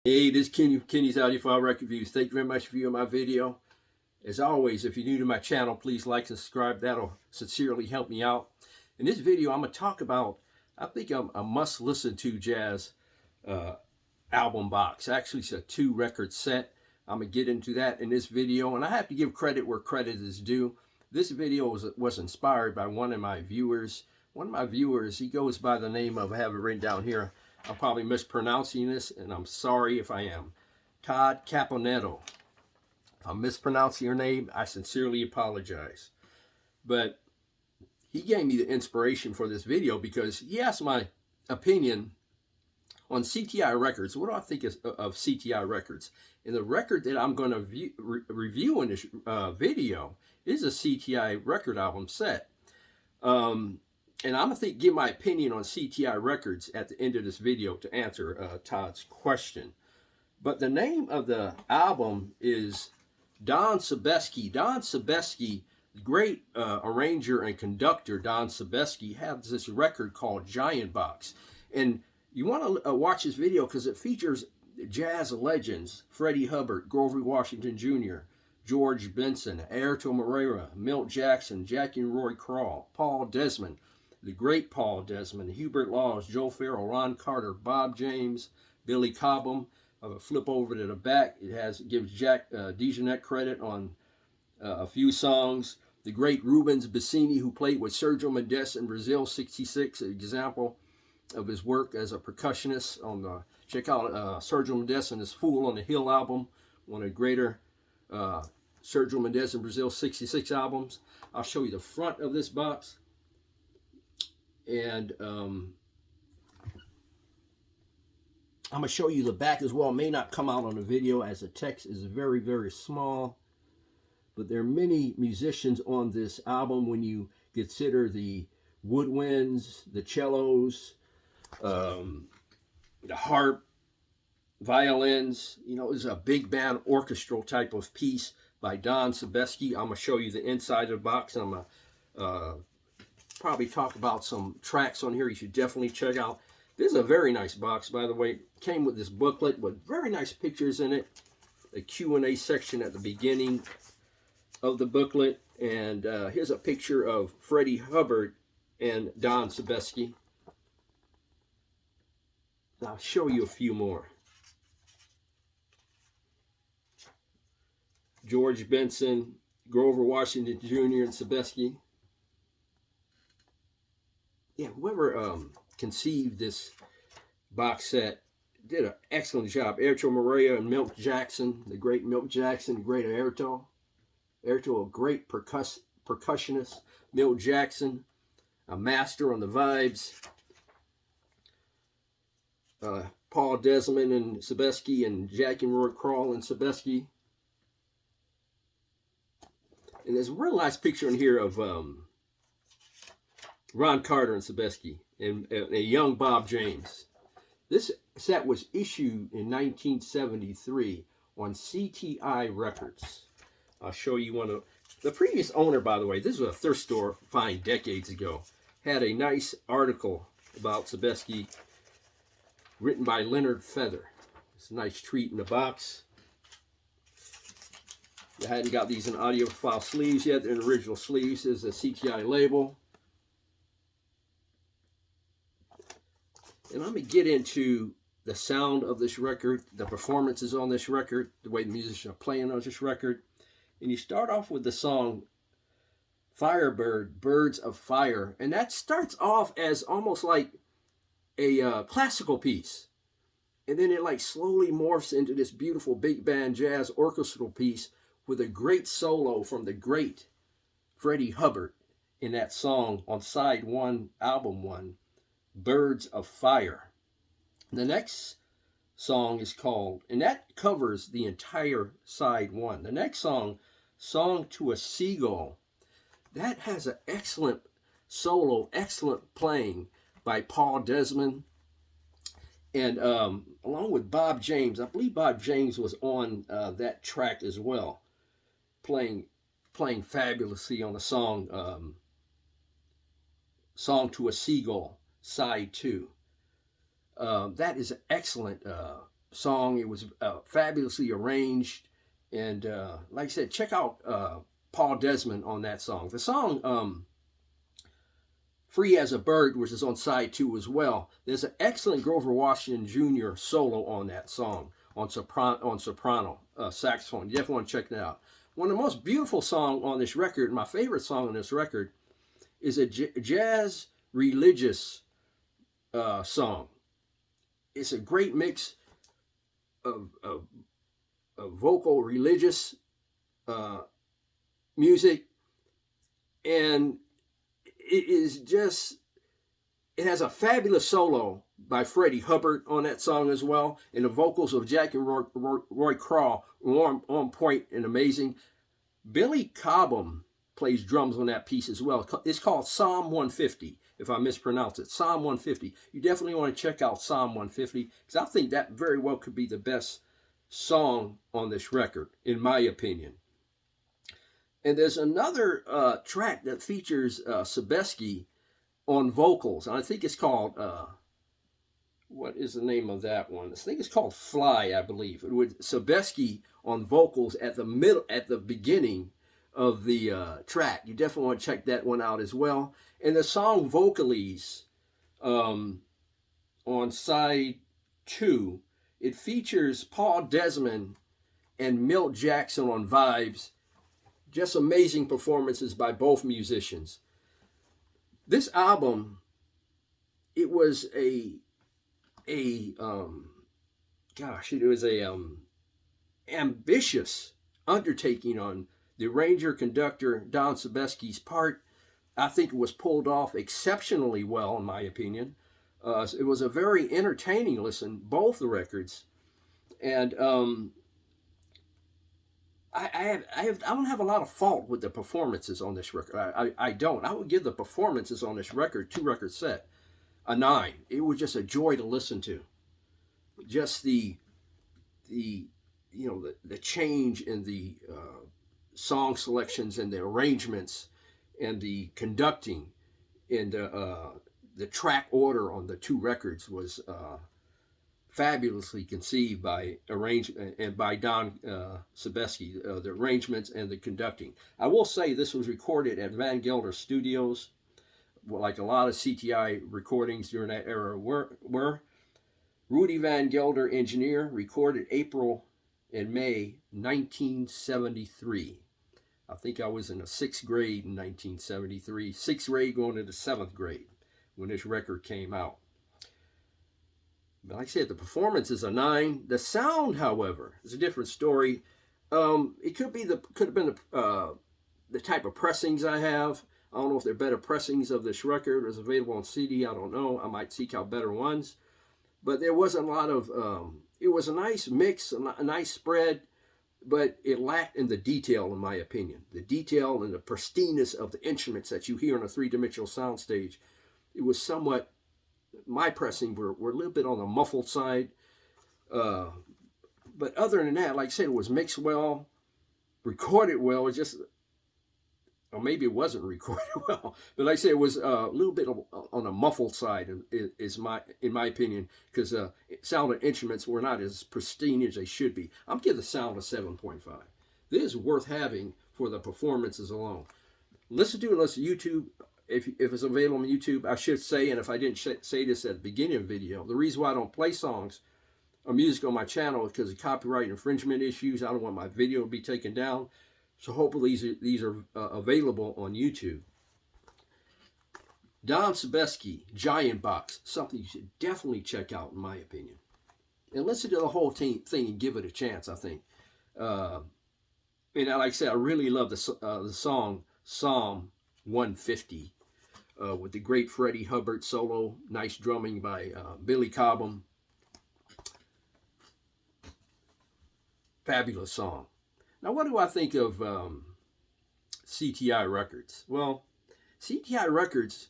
Hey, this is Kenny's Audiophile Record Reviews. Thank you very much for viewing my video. As always, if you're new to my channel, please like and subscribe. That'll sincerely help me out. In this video, I'm going to talk about, I think, a must-listen-to jazz album box. Actually, it's a 2-record set. I'm going to get into that in this video, and I have to give credit where credit is due. This video was inspired by one of my viewers. One of my viewers, he goes by the name of, I have it written down here, I'm probably mispronouncing this, and I'm sorry if I am. Todd Caponetto. If I'm mispronouncing your name, I sincerely apologize. But he gave me the inspiration for this video because he asked my opinion on CTI Records. What do I think of CTI Records? And the record that I'm going to review in this video is a CTI record album set. And I'm going to give my opinion on CTI Records at the end of this video to answer Todd's question. But the name of the album is Don Sebesky. Don Sebesky, the great arranger and conductor Don Sebesky, has this record called Giant Box. And you want to watch this video because it features jazz legends Freddie Hubbard, Grover Washington Jr., George Benson, Airto Moreira, Milt Jackson, Jackie and Roy Krall, Paul Desmond, the great Paul Desmond, Hubert Laws, Joe Farrell, Ron Carter, Bob James, Billy Cobham. Flip over to the back. It gives Jack DeJohnette credit on a few songs. The great Rubens Bassini, who played with Sergio Mendes in Brazil '66, an example of his work as a percussionist. Check out Sergio Mendes and his Fool on the Hill album, one of the greater Sergio Mendes in Brazil '66 albums. I'll show you the front of this box. And I'm going to show you the back as well. It may not come out on the video as the text is very, very small. But there are many musicians on this album when you consider the woodwinds, the cellos, the harp, violins. You know, it's a big band orchestral type of piece by Don Sebesky. I'm going to show you the inside of the box. And I'm going to probably talk about some tracks on here you should definitely check out. This is a very nice box, by the way. It came with this booklet with very nice pictures in it. A Q&A section at the beginning of the booklet. And here's a picture of Freddie Hubbard and Don Sebesky. I'll show you a few more. George Benson, Grover Washington Jr. and Sebesky. Yeah, whoever conceived this box set did an excellent job. Airto Moreira and Milt Jackson, the great Milt Jackson, great Airto. Airto, a great percussionist. Milt Jackson, a master on the vibes. Paul Desmond and Sebesky, and Jackie and Roy Krall and Sebesky. And there's a real nice picture in here of Ron Carter and Sebesky, and a young Bob James. This set was issued in 1973 on CTI Records. I'll show you one of the previous owner, by the way. This was a thrift store find decades ago. Had a nice article about Sebesky written by Leonard Feather. It's a nice treat in the box. I hadn't got these in audiophile sleeves yet. They're in original sleeves. This is a CTI label. And let me get into the sound of this record, the performances on this record, the way the musicians are playing on this record. And you start off with the song Firebird, Birds of Fire. And that starts off as almost like a classical piece. And then it like slowly morphs into this beautiful big band jazz orchestral piece with a great solo from the great Freddie Hubbard in that song on side 1, album 1. Birds of Fire. The next song is called, and that covers the entire side 1. The next song, Song to a Seagull, that has an excellent solo, excellent playing by Paul Desmond, and along with Bob James. I believe Bob James was on that track as well, playing fabulously on the song to a Seagull. Side 2. That is an excellent song. It was fabulously arranged. And like I said, check out Paul Desmond on that song. The song Free as a Bird, which is on side 2 as well. There's an excellent Grover Washington Jr. solo on that song on soprano saxophone. You definitely want to check that out. One of the most beautiful songs on this record, my favorite song on this record, is a jazz religious song. It's a great mix of vocal religious music, and it has a fabulous solo by Freddie Hubbard on that song as well, and the vocals of Jack and Roy Craw are on point and amazing. Billy Cobham plays drums on that piece as well. It's called Psalm 150, if I mispronounce it. Psalm 150. You definitely want to check out Psalm 150, because I think that very well could be the best song on this record, in my opinion. And there's another track that features Sebesky on vocals. And I think it's called, what is the name of that one? I think it's called Fly, I believe. With Sebesky on vocals at the beginning of the track. You definitely want to check that one out as well. And the song Vocalese on side 2, it features Paul Desmond and Milt Jackson on vibes. Just amazing performances by both musicians. This album, it was it was a ambitious undertaking on the arranger conductor Don Sebesky's part. I think it was pulled off exceptionally well, in my opinion. It was a very entertaining listen, both the records, and I don't have a lot of fault with the performances on this record. I don't. I would give the performances on this record, 2-record set, a 9. It was just a joy to listen to. Just the change in the song selections and the arrangements and the conducting and the track order on the 2 records was fabulously conceived by arrangement and by Don Sebesky, the arrangements and the conducting. I will say this was recorded at Van Gelder Studios, like a lot of CTI recordings during that era were. Rudy Van Gelder, engineer, recorded April and May 1973. I think I was in the 6th grade in 1973, 6th grade going into 7th grade when this record came out. But like I said, the performance is a 9. The sound, however, is a different story. It could have been the type of pressings I have. I don't know if they're better pressings of this record. It's available on CD. I don't know. I might seek out better ones. But there wasn't a lot of. It was a nice mix, a nice spread, but it lacked in the detail, in my opinion. The detail and the pristineness of the instruments that you hear on a 3-dimensional soundstage. It was somewhat. My pressing were a little bit on the muffled side. But other than that, like I said, it was mixed well, recorded well. It just, or maybe it wasn't recorded well. But like I said, it was a little bit on the muffled side, in my opinion, because sound and instruments were not as pristine as they should be. I'm giving the sound a 7.5. This is worth having for the performances alone. Listen to it on YouTube. If it's available on YouTube, I should say, and if I didn't say this at the beginning of the video, the reason why I don't play songs or music on my channel is because of copyright infringement issues. I don't want my video to be taken down. So hopefully these are available on YouTube. Don Sebesky, Giant Box, something you should definitely check out, in my opinion. And listen to the whole thing and give it a chance, I think. And like I said, I really love the song Psalm 150. With the great Freddie Hubbard solo, nice drumming by Billy Cobham. Fabulous song. Now, what do I think of CTI Records? Well, CTI Records,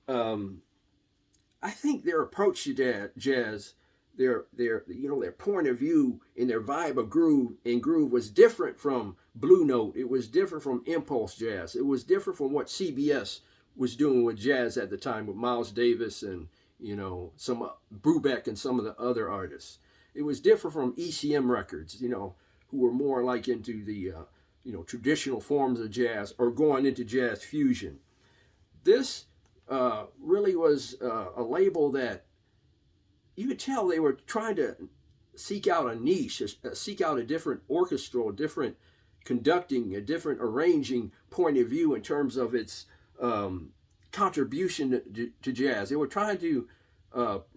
I think their approach to jazz, their point of view and their vibe of groove was different from Blue Note. It was different from Impulse Jazz. It was different from what CBS was doing with jazz at the time with Miles Davis and some Brubeck and some of the other artists. It was different from ECM records, you know, who were more like into the, you know, traditional forms of jazz or going into jazz fusion. This really was a label that you could tell they were trying to seek out a niche, seek out a different orchestral, different conducting, a different arranging point of view in terms of its contribution to jazz. They were trying to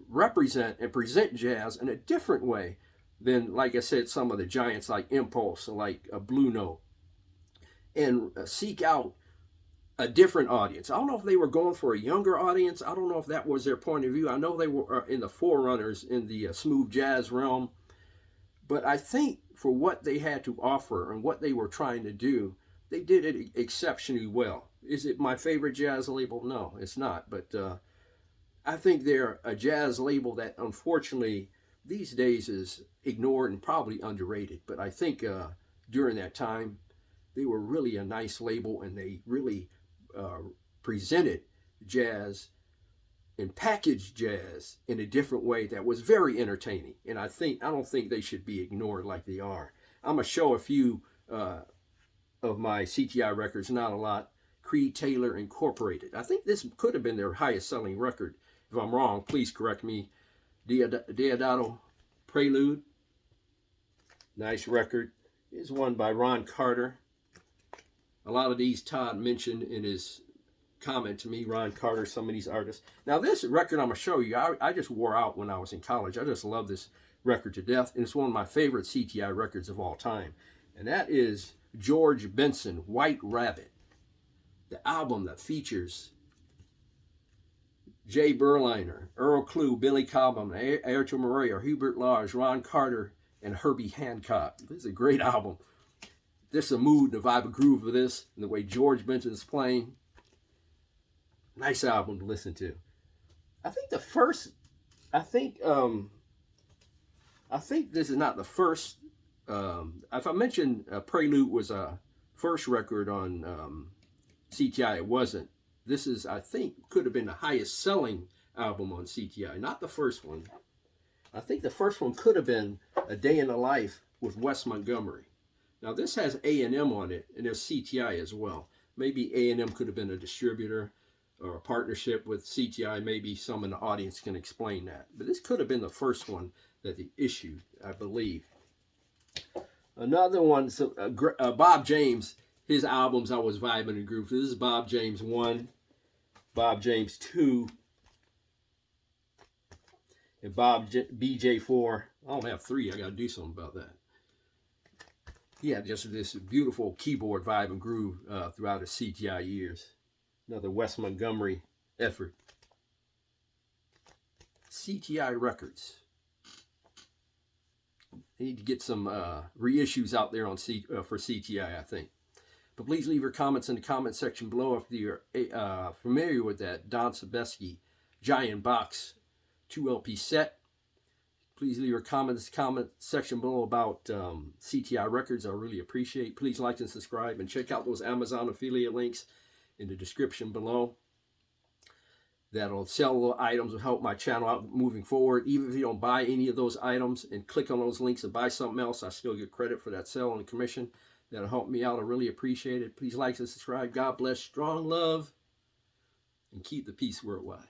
represent and present jazz in a different way than, like I said, some of the giants like Impulse or like Blue Note, and seek out a different audience. I don't know if they were going for a younger audience. I don't know if that was their point of view. I know they were in the forerunners in the smooth jazz realm, but I think for what they had to offer and what they were trying to do, they did it exceptionally well. Is it my favorite jazz label? No, it's not. But I think they're a jazz label that unfortunately these days is ignored and probably underrated. But I think during that time, they were really a nice label, and they really presented jazz and packaged jazz in a different way that was very entertaining. And I don't think they should be ignored like they are. I'm gonna show a few of my CTI records, not a lot. Creed Taylor Incorporated. I think this could have been their highest selling record. If I'm wrong, please correct me. Deodato Prelude. Nice record. Here's one by Ron Carter. A lot of these Todd mentioned in his comment to me, Ron Carter, some of these artists. Now this record I'm going to show you, I just wore out when I was in college. I just love this record to death, and it's one of my favorite CTI records of all time. And that is George Benson, White Rabbit. The album that features Jay Berliner, Earl Klugh, Billy Cobham, Airto Moreira, Hubert Lars, Ron Carter, and Herbie Hancock. This is a great album. There's a mood, the vibe, and groove of this, and the way George Benson is playing. Nice album to listen to. I think this is not the first. If I mentioned Prelude was a first record on CTI, it wasn't. This is, I think, could have been the highest selling album on CTI, not the first one. I think the first one could have been A Day in the Life with Wes Montgomery. Now this has A&M on it, and there's CTI as well. Maybe A&M could have been a distributor or a partnership with CTI. Maybe some in the audience can explain that. But this could have been the first one that they issued, I believe. Another one, Bob James, his albums I was vibing and groove. This is Bob James 1, Bob James 2, and BJ4. I don't have 3. I got to do something about that. He had just this beautiful keyboard vibe and groove throughout his CTI years. Another Wes Montgomery effort. CTI Records. They need to get some reissues out there on for CTI, I think. But please leave your comments in the comment section below if you're familiar with that Don Sebesky Giant Box 2 LP set. Please leave your comments in the comment section below about CTI Records. I really appreciate. Please like and subscribe, and check out those Amazon affiliate links in the description below. That'll sell little items, will help my channel out moving forward. Even if you don't buy any of those items and click on those links and buy something else, I still get credit for that sale and commission. That'll help me out. I really appreciate it. Please like and subscribe. God bless. Strong love. And keep the peace worldwide.